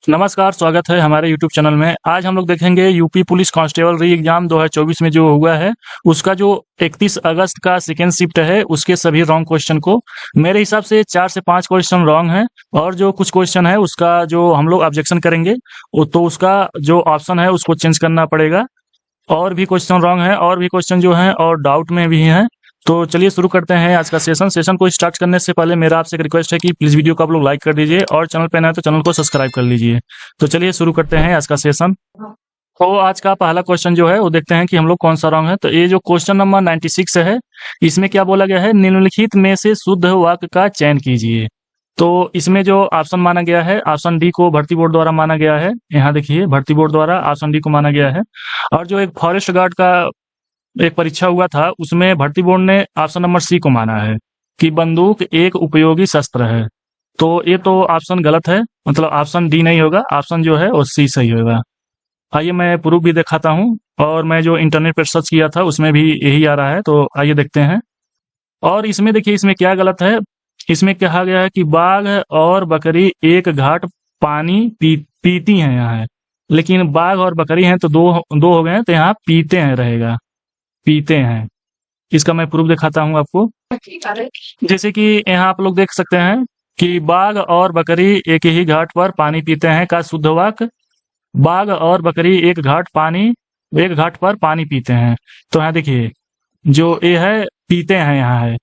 नमस्कार, स्वागत है हमारे यूट्यूब चैनल में। आज हम लोग देखेंगे यूपी पुलिस कांस्टेबल री एग्जाम 2024 में जो हुआ है, उसका जो 31 अगस्त का सेकेंड शिफ्ट है, उसके सभी रॉन्ग क्वेश्चन को मेरे हिसाब से 4 से 5 क्वेश्चन रॉन्ग है और जो कुछ क्वेश्चन है उसका जो हम लोग ऑब्जेक्शन करेंगे तो उसका जो ऑप्शन है उसको चेंज करना पड़ेगा। और भी क्वेश्चन रॉन्ग है और भी क्वेश्चन जो है और डाउट में भी हैं। तो चलिए शुरू करते हैं आज का सेशन को स्टार्ट करने से पहले मेरा आपसे एक रिक्वेस्ट है कि प्लीज़ वीडियो को आप लोग लाइक कर दीजिए और चैनल पे नए हैं तो चैनल को सब्सक्राइब कर लीजिए। तो चलिए शुरू करते हैं आज का सेशन। तो आज का पहला क्वेश्चन जो है वो देखते हैं कि हम लोग कौन सा रॉन्ग है। तो ये जो क्वेश्चन नंबर 96 है, इसमें क्या बोला गया है, निम्नलिखित में से शुद्ध वाक्य का चयन कीजिए। तो इसमें जो ऑप्शन माना गया है, ऑप्शन डी को भर्ती बोर्ड द्वारा माना गया है। यहाँ देखिए, भर्ती बोर्ड द्वारा ऑप्शन डी को माना गया है। और जो एक फॉरेस्ट गार्ड का एक परीक्षा हुआ था, उसमें भर्ती बोर्ड ने ऑप्शन नंबर सी को माना है कि बंदूक एक उपयोगी शस्त्र है। तो ये तो ऑप्शन गलत है, मतलब ऑप्शन डी नहीं होगा, ऑप्शन जो है वो सी सही होगा। आइए मैं प्रूफ भी दिखाता हूँ, और मैं जो इंटरनेट पर सर्च किया था उसमें भी यही आ रहा है, तो आइए देखते हैं। और इसमें देखिए, इसमें क्या गलत है। इसमें कहा गया है कि बाघ और बकरी एक घाट पानी पीती हैं यहाँ है, लेकिन बाघ और बकरी हैं तो दो दो हो गए हैं, तो यहाँ पीते हैं रहेगा, पीते हैं। इसका मैं प्रूफ दिखाता हूँ आपको। जैसे कि यहाँ आप लोग देख सकते हैं कि बाघ और बकरी एक ही घाट पर पानी पीते हैं का शुद्ध वाक्य, बाघ और बकरी एक घाट पर पानी पीते हैं। तो यहाँ देखिए, जो ये है पीते हैं यहाँ है,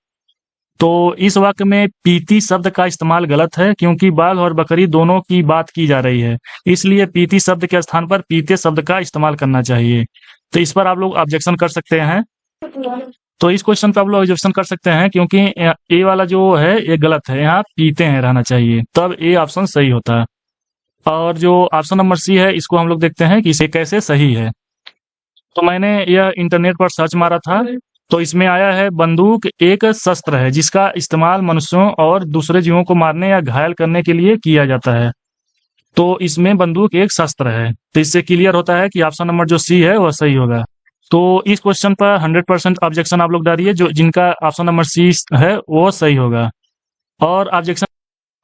तो इस वाक्य में पीती शब्द का इस्तेमाल गलत है, क्योंकि बाघ और बकरी दोनों की बात की जा रही है, इसलिए पीती शब्द के स्थान पर पीते शब्द का इस्तेमाल करना चाहिए। तो इस पर आप लोग ऑब्जेक्शन कर सकते हैं। तो इस क्वेश्चन पे आप लोग ऑब्जेक्शन कर सकते हैं, क्योंकि ए वाला जो है ये गलत है, यहाँ पीते हैं रहना चाहिए, तब ए ऑप्शन सही होता है। और जो ऑप्शन नंबर सी है, इसको हम लोग देखते हैं कि इसे कैसे सही है। तो मैंने यह इंटरनेट पर सर्च मारा था, तो इसमें आया है बंदूक एक शस्त्र है जिसका इस्तेमाल मनुष्यों और दूसरे जीवों को मारने या घायल करने के लिए किया जाता है। तो इसमें बंदूक एक शस्त्र है, तो इससे क्लियर होता है कि ऑप्शन नंबर जो सी है वह सही होगा। तो इस क्वेश्चन पर 100% ऑब्जेक्शन आप लोग डालिए, जो जिनका ऑप्शन नंबर सी है वो सही होगा। और ऑब्जेक्शन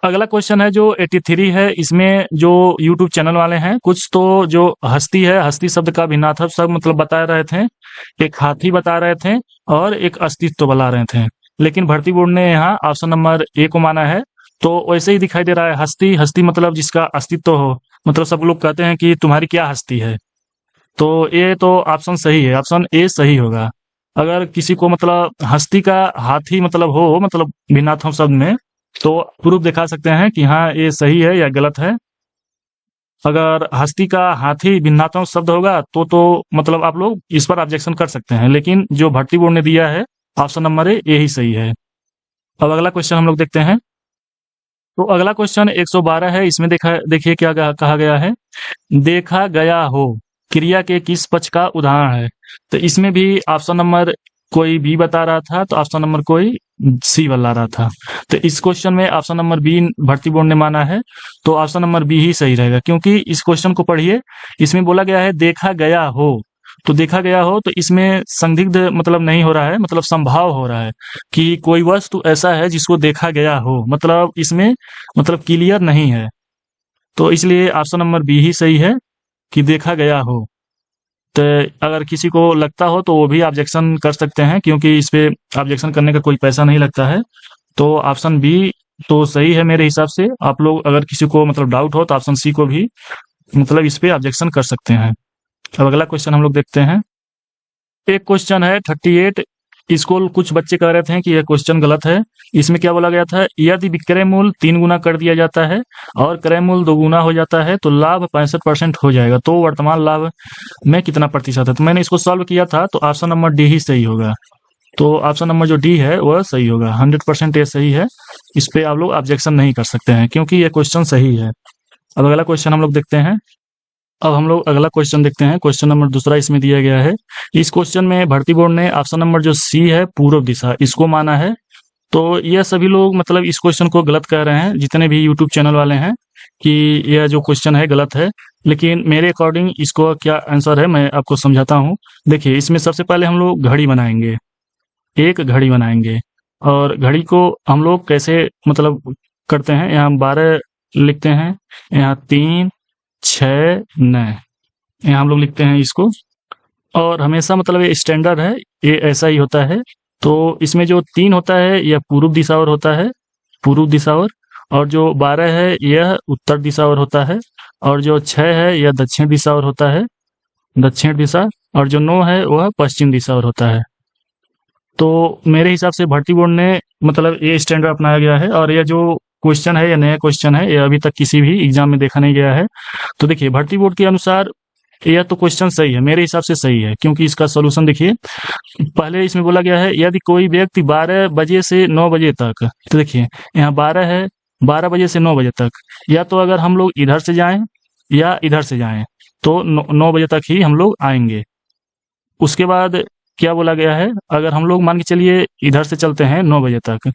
अगला क्वेश्चन है जो 83 है। इसमें जो यूट्यूब चैनल वाले हैं, कुछ तो जो हस्ती है, हस्ती शब्द का भिन्नार्थक सब मतलब बता रहे थे, एक हाथी बता रहे थे और एक अस्तित्व बता रहे थे, लेकिन भर्ती बोर्ड ने यहाँ ऑप्शन नंबर ए को माना है। तो वैसे ही दिखाई दे रहा है, हस्ती हस्ती मतलब जिसका अस्तित्व हो, मतलब सब लोग कहते हैं कि तुम्हारी क्या हस्ती है। तो ये तो ऑप्शन सही है, ऑप्शन ए सही होगा। अगर किसी को मतलब हस्ती का हाथी मतलब हो, मतलब भिन्नार्थक शब्द में, तो प्रूफ दिखा सकते हैं कि हाँ ये सही है या गलत है। अगर हस्ती का हाथी भिन्नात्मक शब्द होगा तो मतलब आप लोग इस पर ऑब्जेक्शन कर सकते हैं, लेकिन जो भर्ती बोर्ड ने दिया है ऑप्शन नंबर ए यही सही है। अब अगला क्वेश्चन हम लोग देखते हैं। तो अगला क्वेश्चन 112 है। इसमें देखिए क्या कहा गया है, देखा गया हो क्रिया के किस पक्ष का उदाहरण है। तो इसमें भी ऑप्शन नंबर कोई बी बता रहा था, तो ऑप्शन नंबर कोई सी बता रहा था। तो इस क्वेश्चन में ऑप्शन नंबर बी भर्ती बोर्ड ने माना है, तो ऑप्शन नंबर बी ही सही रहेगा। क्योंकि इस क्वेश्चन को पढ़िए, इसमें बोला गया है देखा गया हो, तो देखा गया हो तो इसमें संदिग्ध मतलब नहीं हो रहा है, मतलब संभाव हो रहा है कि कोई वस्तु ऐसा है जिसको देखा गया हो, मतलब इसमें मतलब क्लियर नहीं है। तो इसलिए ऑप्शन नंबर बी ही सही है कि देखा गया हो। तो अगर किसी को लगता हो तो वो भी ऑब्जेक्शन कर सकते हैं, क्योंकि इस पे ऑब्जेक्शन करने का कोई पैसा नहीं लगता है। तो ऑप्शन बी तो सही है मेरे हिसाब से। आप लोग अगर किसी को मतलब डाउट हो तो ऑप्शन सी को भी मतलब इस पे ऑब्जेक्शन कर सकते हैं। अब अगला क्वेश्चन हम लोग देखते हैं। एक क्वेश्चन है 38। इसको कुछ बच्चे कह रहे थे कि यह क्वेश्चन गलत है। इसमें क्या बोला गया था, यदि विक्रय मूल्य 3 गुना कर दिया जाता है और क्रय मूल्य 2 गुना हो जाता है तो लाभ 65% हो जाएगा, तो वर्तमान लाभ में कितना प्रतिशत है। तो मैंने इसको सॉल्व किया था, तो ऑप्शन नंबर डी ही सही होगा। तो ऑप्शन नंबर जो डी है वह सही होगा, 100% ये सही है। इस पे आप लोग ऑब्जेक्शन नहीं कर सकते हैं, क्योंकि ये क्वेश्चन सही है। अब अगला क्वेश्चन हम लोग देखते हैं। अब हम लोग अगला क्वेश्चन देखते हैं। क्वेश्चन नंबर दूसरा इसमें दिया गया है। इस क्वेश्चन में भर्ती बोर्ड ने ऑप्शन नंबर जो सी है पूर्व दिशा, इसको माना है। तो यह सभी लोग मतलब इस क्वेश्चन को गलत कह रहे हैं, जितने भी यूट्यूब चैनल वाले हैं, कि यह जो क्वेश्चन है गलत है। लेकिन मेरे अकॉर्डिंग इसको क्या आंसर है मैं आपको समझाता हूँ। देखिए, इसमें सबसे पहले हम लोग घड़ी बनाएंगे, एक घड़ी बनाएंगे। और घड़ी को हम लोग कैसे मतलब करते हैं, यहाँ 12 लिखते हैं, यहाँ 3, 6 9, यहाँ हम लोग लिखते हैं इसको। और हमेशा मतलब ये स्टैंडर्ड है, ये ऐसा ही होता है। तो इसमें जो 3 होता है यह पूर्व दिशा और होता है, पूर्व दिशा और जो 12 है यह उत्तर दिशा और होता है, और जो 6 है यह दक्षिण दिशा और होता है, दक्षिण दिशा, और जो 9 है वह पश्चिम दिशा और होता है। तो मेरे हिसाब से भारतीय बोर्ड ने मतलब ये स्टैंडर्ड अपनाया गया है, और यह जो क्वेश्चन है, यह नया क्वेश्चन है, यह अभी तक किसी भी एग्जाम में देखा नहीं गया है। तो देखिए भारतीय बोर्ड के अनुसार यह तो क्वेश्चन सही है, मेरे हिसाब से सही है, क्योंकि इसका सॉल्यूशन देखिए। पहले इसमें बोला गया है यदि कोई व्यक्ति 12 बजे से 9 बजे तक, तो देखिए यहाँ 12 है, 12 बजे से 9 बजे तक, या तो अगर हम लोग इधर से जाएं या इधर से जाएं तो 9 बजे तक ही हम लोग आएंगे। उसके बाद क्या बोला गया है, अगर हम लोग मान के चलिए इधर से चलते हैं 9 बजे तक,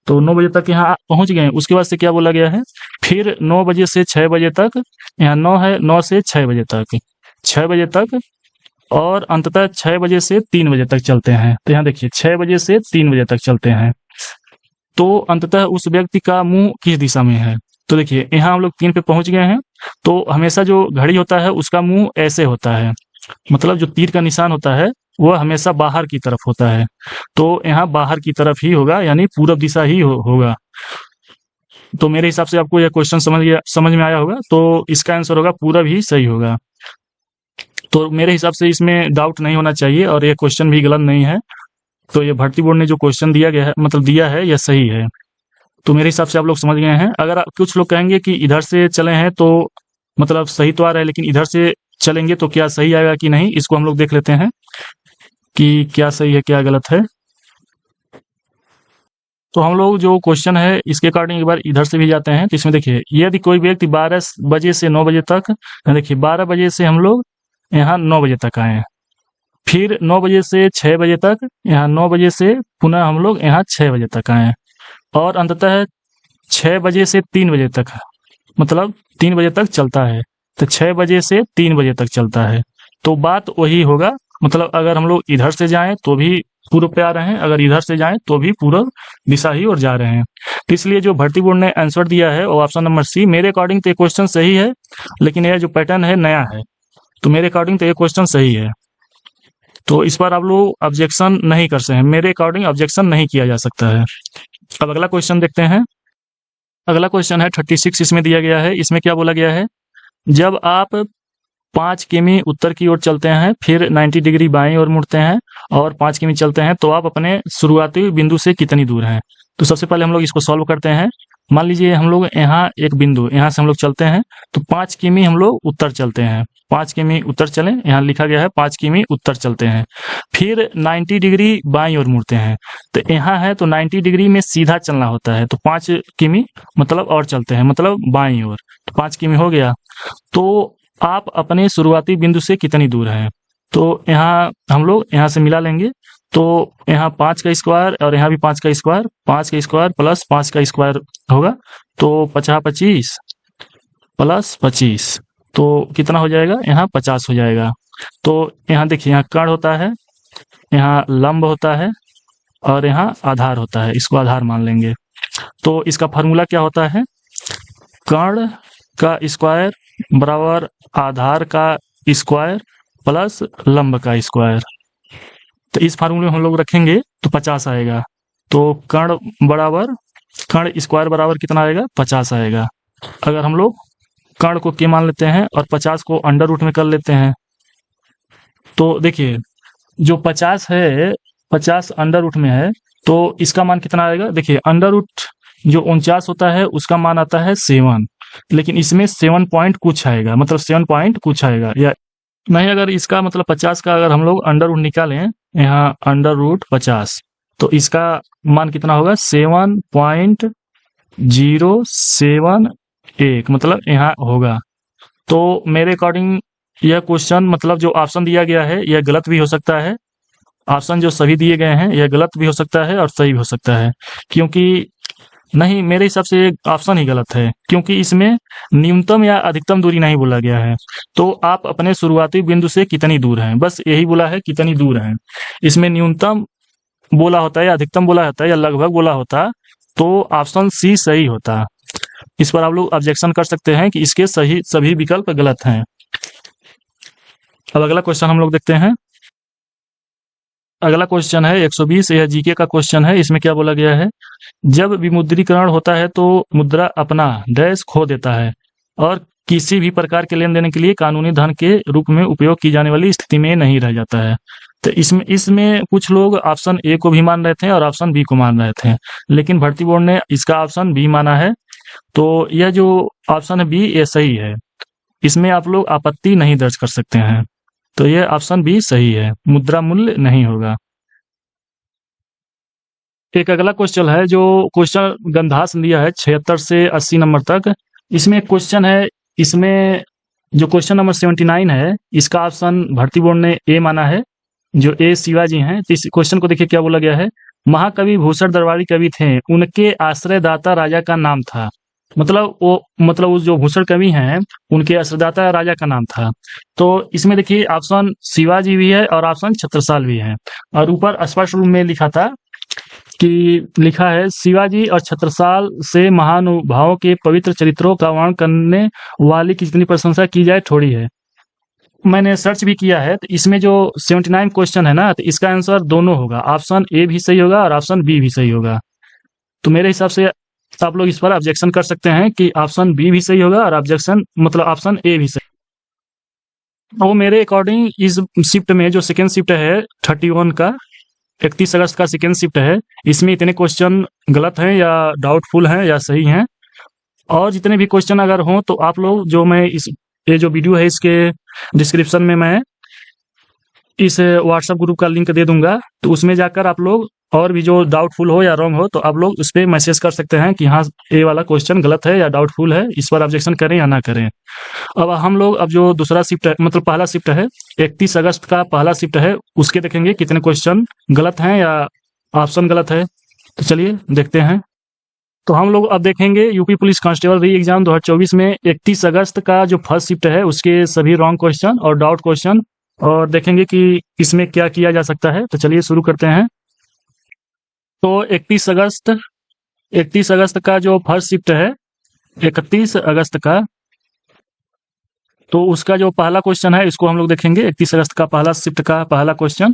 तो 9 बजे तक यहाँ पहुँच गए। उसके बाद से क्या बोला गया है, फिर 9 बजे से 6 बजे तक, यहाँ 9 है, 9 से 6 बजे तक, 6 बजे तक, और अंततः 6 बजे से 3 बजे तक चलते हैं। तो यहाँ देखिए 6 बजे से 3 बजे तक चलते हैं, तो अंततः उस व्यक्ति का मुंह किस दिशा में है। तो देखिए यहाँ हम लोग 3 पे पहुंच गए हैं, तो हमेशा जो घड़ी होता है उसका मुंह ऐसे होता है, मतलब जो तीर का निशान होता है वह हमेशा बाहर की तरफ होता है। तो यहाँ बाहर की तरफ ही होगा, यानी पूरब दिशा ही होगा। तो मेरे हिसाब से आपको यह क्वेश्चन समझ में आया होगा, तो इसका आंसर होगा पूरब ही सही होगा। तो मेरे हिसाब से इसमें डाउट नहीं होना चाहिए, और ये क्वेश्चन भी गलत नहीं है। तो ये भारतीय बोर्ड ने जो क्वेश्चन दिया गया है, मतलब दिया है, यह सही है। तो मेरे हिसाब से आप लोग समझ गए हैं। अगर कुछ लोग कहेंगे कि इधर से चले हैं तो मतलब सही तो आ रहा है, लेकिन इधर से चलेंगे तो क्या सही आएगा कि नहीं, इसको हम लोग देख लेते हैं कि क्या सही है क्या गलत है। तो हम लोग जो क्वेश्चन है इसके अकॉर्डिंग एक बार इधर से भी जाते हैं। तो इसमें देखिए यदि कोई व्यक्ति 12 बजे से 9 बजे तक, देखिए 12 बजे से हम लोग यहाँ 9 बजे तक आए, फिर 9 बजे से 6 बजे तक, यहाँ 9 बजे से पुनः हम लोग यहाँ 6 बजे तक आए, और अंततः 6 बजे से 3 बजे तक, मतलब 3 बजे तक चलता है। तो 6 बजे से 3 बजे तक चलता है, तो बात वही होगा। मतलब अगर हम लोग इधर से जाएं तो भी पूर्व पे आ रहे हैं, अगर इधर से जाएं तो भी पूर्व दिशा ही और जा रहे हैं। तो इसलिए जो भारतीय बोर्ड ने आंसर दिया है वो ऑप्शन नंबर सी, मेरे अकॉर्डिंग तो ये क्वेश्चन सही है, लेकिन यह जो पैटर्न है नया है, तो मेरे अकॉर्डिंग तो ये क्वेश्चन सही है। तो इस पर आप लोग ऑब्जेक्शन नहीं कर सकते हैं, मेरे अकॉर्डिंग ऑब्जेक्शन नहीं किया जा सकता है। अब अगला क्वेश्चन देखते हैं। अगला क्वेश्चन है 36, इसमें दिया गया है। इसमें क्या बोला गया है, जब आप 5 किमी उत्तर की ओर चलते हैं, फिर 90 डिग्री बाईं ओर मुड़ते हैं और 5 किमी चलते हैं, तो आप अपने शुरुआती बिंदु से कितनी दूर हैं। तो सबसे पहले हम लोग इसको सॉल्व करते हैं। मान लीजिए हम लोग यहाँ एक बिंदु, यहाँ से हम लोग चलते हैं, तो 5 किमी हम लोग उत्तर चलते हैं, 5 किमी उत्तर चलें, यहाँ लिखा गया है 5 किमी उत्तर चलते हैं, फिर 90 डिग्री बाईं ओर मुड़ते हैं। तो यहाँ है तो 90 डिग्री में सीधा चलना होता है, तो 5 किमी मतलब और चलते हैं, मतलब बाईं ओर, तो 5 किमी हो गया। तो आप अपने शुरुआती बिंदु से कितनी दूर हैं, तो यहाँ हम लोग यहाँ से मिला लेंगे। तो यहाँ 5 का स्क्वायर और यहाँ भी 5 का स्क्वायर, 5 का स्क्वायर प्लस 5 का स्क्वायर होगा, तो 50 25 प्लस 25, तो कितना हो जाएगा, यहाँ 50 हो जाएगा। तो यहाँ देखिए यहाँ कर्ण होता है, यहाँ लंब होता है, और यहाँ आधार होता है, इसको आधार मान लेंगे। तो इसका फार्मूला क्या होता है, कर्ण का स्क्वायर बराबर आधार का स्क्वायर प्लस लंब का स्क्वायर। तो इस फार्मूले में हम लोग रखेंगे तो 50 आएगा। तो कर्ण स्क्वायर बराबर कितना आएगा, 50 आएगा। अगर हम लोग कर्ण को के मान लेते हैं और 50 को अंडर रूट में कर लेते हैं, तो देखिए जो 50 है, 50 अंडर रूट में है, तो इसका मान कितना आएगा, देखिए अंडर रूट जो 49 होता है उसका मान आता है 7, लेकिन इसमें 7 पॉइंट कुछ आएगा, मतलब 7 पॉइंट कुछ आएगा या नहीं। अगर इसका मतलब 50 का अगर हम लोग अंडर रूट निकालें, यहाँ अंडर रूट 50, तो इसका मान कितना होगा, 7.071, मतलब यहाँ होगा। तो मेरे अकॉर्डिंग यह क्वेश्चन मतलब जो ऑप्शन दिया गया है यह गलत भी हो सकता है, ऑप्शन जो सभी दिए गए हैं यह गलत भी हो सकता है और सही भी हो सकता है, क्योंकि नहीं, मेरे हिसाब से ऑप्शन ही गलत है, क्योंकि इसमें न्यूनतम या अधिकतम दूरी नहीं बोला गया है। तो आप अपने शुरुआती बिंदु से कितनी दूर हैं, बस यही बोला है कितनी दूर हैं। इसमें न्यूनतम बोला होता है या अधिकतम बोला होता है या लगभग बोला होता, तो ऑप्शन सी सही होता। इस पर आप लोग ऑब्जेक्शन कर सकते हैं कि इसके सही सभी विकल्प गलत हैं। अब अगला क्वेश्चन हम लोग देखते हैं। अगला क्वेश्चन है 120, यह जीके का क्वेश्चन है। इसमें क्या बोला गया है, जब विमुद्रीकरण होता है तो मुद्रा अपना डैश खो देता है और किसी भी प्रकार के लेन देन के लिए कानूनी धन के रूप में उपयोग की जाने वाली स्थिति में नहीं रह जाता है। तो इसमें कुछ लोग ऑप्शन ए को भी मान रहे थे और ऑप्शन बी को मान रहे थे, लेकिन भर्ती बोर्ड ने इसका ऑप्शन बी माना है। तो यह जो ऑप्शन है बी, ये सही है। इसमें आप लोग आपत्ति नहीं दर्ज कर सकते हैं। तो यह ऑप्शन बी सही है, मुद्रा मूल्य नहीं होगा। एक अगला क्वेश्चन है, जो क्वेश्चन गंधास दिया है 76 से 80 नंबर तक। इसमें एक क्वेश्चन है, इसमें जो क्वेश्चन नंबर 79 है, इसका ऑप्शन भर्ती बोर्ड ने ए माना है, जो ए शिवाजी हैं। तो इस क्वेश्चन को देखिए क्या बोला गया है, महाकवि भूषण दरबारी कवि थे, उनके आश्रयदाता राजा का नाम था। मतलब वो जो भूषण कवि हैं, उनके आश्रयदाता राजा का नाम था। तो इसमें देखिए ऑप्शन शिवाजी भी है और ऑप्शन छत्रसाल भी है, और ऊपर स्पष्ट रूप में लिखा था कि लिखा है, शिवाजी और छत्रसाल से महानुभावों के पवित्र चरित्रों का वर्णन करने वाली की जितनी प्रशंसा की जाए थोड़ी है। मैंने सर्च भी किया है, तो इसमें जो 79 क्वेश्चन है ना, तो इसका आंसर दोनों होगा, ऑप्शन ए भी सही होगा और ऑप्शन बी भी सही होगा। तो मेरे हिसाब से आप लोग इस पर ऑब्जेक्शन कर सकते हैं कि ऑप्शन बी भी सही होगा और ऑब्जेक्शन मतलब ऑप्शन ए भी सही। वो मेरे अकॉर्डिंग इस शिफ्ट में जो सेकेंड शिफ्ट है 31 का 31 अगस्त का सेकेंड शिफ्ट है, इसमें इतने क्वेश्चन गलत हैं या डाउटफुल हैं या सही हैं। और जितने भी क्वेश्चन अगर हों तो आप लोग जो मैं ये जो वीडियो है इसके डिस्क्रिप्शन में मैं इस व्हाट्सएप ग्रुप का लिंक दे दूंगा, तो उसमें जाकर आप लोग और भी जो डाउटफुल हो या रॉन्ग हो तो आप लोग उस पर मैसेज कर सकते हैं कि हाँ ये वाला क्वेश्चन गलत है या डाउटफुल है, इस पर ऑब्जेक्शन करें या ना करें। अब हम लोग अब जो दूसरा शिफ्ट है मतलब पहला शिफ्ट है 31 अगस्त का पहला शिफ्ट है, उसके देखेंगे कितने क्वेश्चन गलत हैं या ऑप्शन गलत है। तो चलिए देखते हैं। तो हम लोग अब देखेंगे यूपी पुलिस कांस्टेबल री एग्जाम 2024 में 31 अगस्त का जो फर्स्ट शिफ्ट है उसके सभी रॉन्ग क्वेश्चन और डाउट क्वेश्चन, और देखेंगे कि इसमें क्या किया जा सकता है। तो चलिए शुरू करते हैं। तो 31 अगस्त का जो फर्स्ट शिफ्ट है 31 अगस्त का, तो उसका जो पहला क्वेश्चन है इसको हम लोग देखेंगे। 31 अगस्त का पहला शिफ्ट का पहला क्वेश्चन,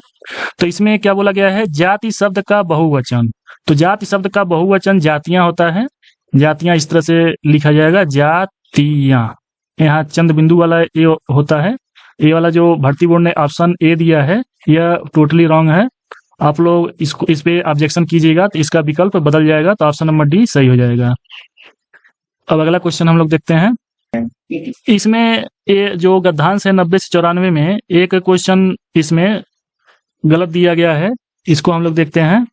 तो इसमें क्या बोला गया है, जाति शब्द का बहुवचन। तो जाति शब्द का बहुवचन जातियां होता है, जातियां इस तरह से लिखा जाएगा, जातियां। यहाँ चंद बिंदु वाला ये होता है। ये वाला जो भर्ती बोर्ड ने ऑप्शन ए दिया है यह टोटली रॉन्ग है। आप लोग इस पे ऑब्जेक्शन कीजिएगा तो इसका विकल्प बदल जाएगा, तो ऑप्शन नंबर डी सही हो जाएगा। अब अगला क्वेश्चन हम लोग देखते हैं। इसमें ये जो गद्यांश है 90 से 94 में एक क्वेश्चन इसमें गलत दिया गया है, इसको हम लोग देखते हैं।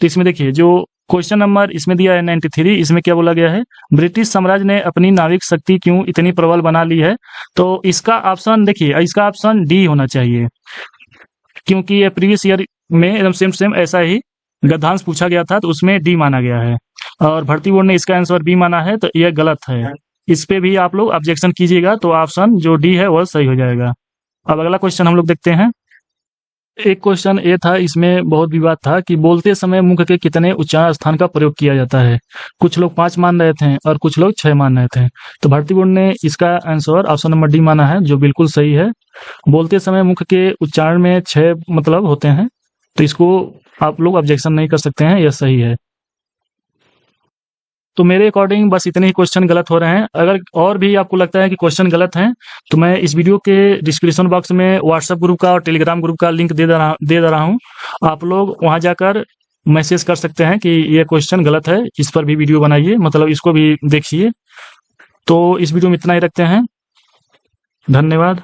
तो इसमें देखिए जो क्वेश्चन नंबर इसमें दिया है 93, इसमें क्या बोला गया है, ब्रिटिश साम्राज्य ने अपनी नाविक शक्ति क्यों इतनी प्रबल बना ली है। तो इसका ऑप्शन देखिए, इसका ऑप्शन डी होना चाहिए, क्योंकि ये प्रीवियस ईयर में एकदम सेम ऐसा ही गद्यांश पूछा गया था, तो उसमें डी माना गया है और भर्ती बोर्ड ने इसका आंसर बी माना है, तो यह गलत है। इस पे भी आप लोग ऑब्जेक्शन कीजिएगा तो ऑप्शन जो डी है वह सही हो जाएगा। अब अगला क्वेश्चन हम लोग देखते हैं। एक क्वेश्चन ये था, इसमें बहुत विवाद था कि बोलते समय मुख के कितने उच्चारण स्थान का प्रयोग किया जाता है। कुछ लोग 5 मान रहे थे और कुछ लोग 6 मान रहे थे। तो भर्ती बोर्ड ने इसका आंसर ऑप्शन नंबर डी माना है, जो बिल्कुल सही है। बोलते समय मुख के उच्चारण में 6 मतलब होते हैं, तो इसको आप लोग ऑब्जेक्शन नहीं कर सकते हैं, यह सही है। तो मेरे अकॉर्डिंग बस इतने ही क्वेश्चन गलत हो रहे हैं। अगर और भी आपको लगता है कि क्वेश्चन गलत हैं तो मैं इस वीडियो के डिस्क्रिप्शन बॉक्स में व्हाट्सएप ग्रुप का और टेलीग्राम ग्रुप का लिंक दे दे रहा हूँ। आप लोग वहां जाकर मैसेज कर सकते हैं कि ये क्वेश्चन गलत है, इस पर भी वीडियो बनाइए, मतलब इसको भी देखिए। तो इस वीडियो में इतना ही रखते हैं, धन्यवाद।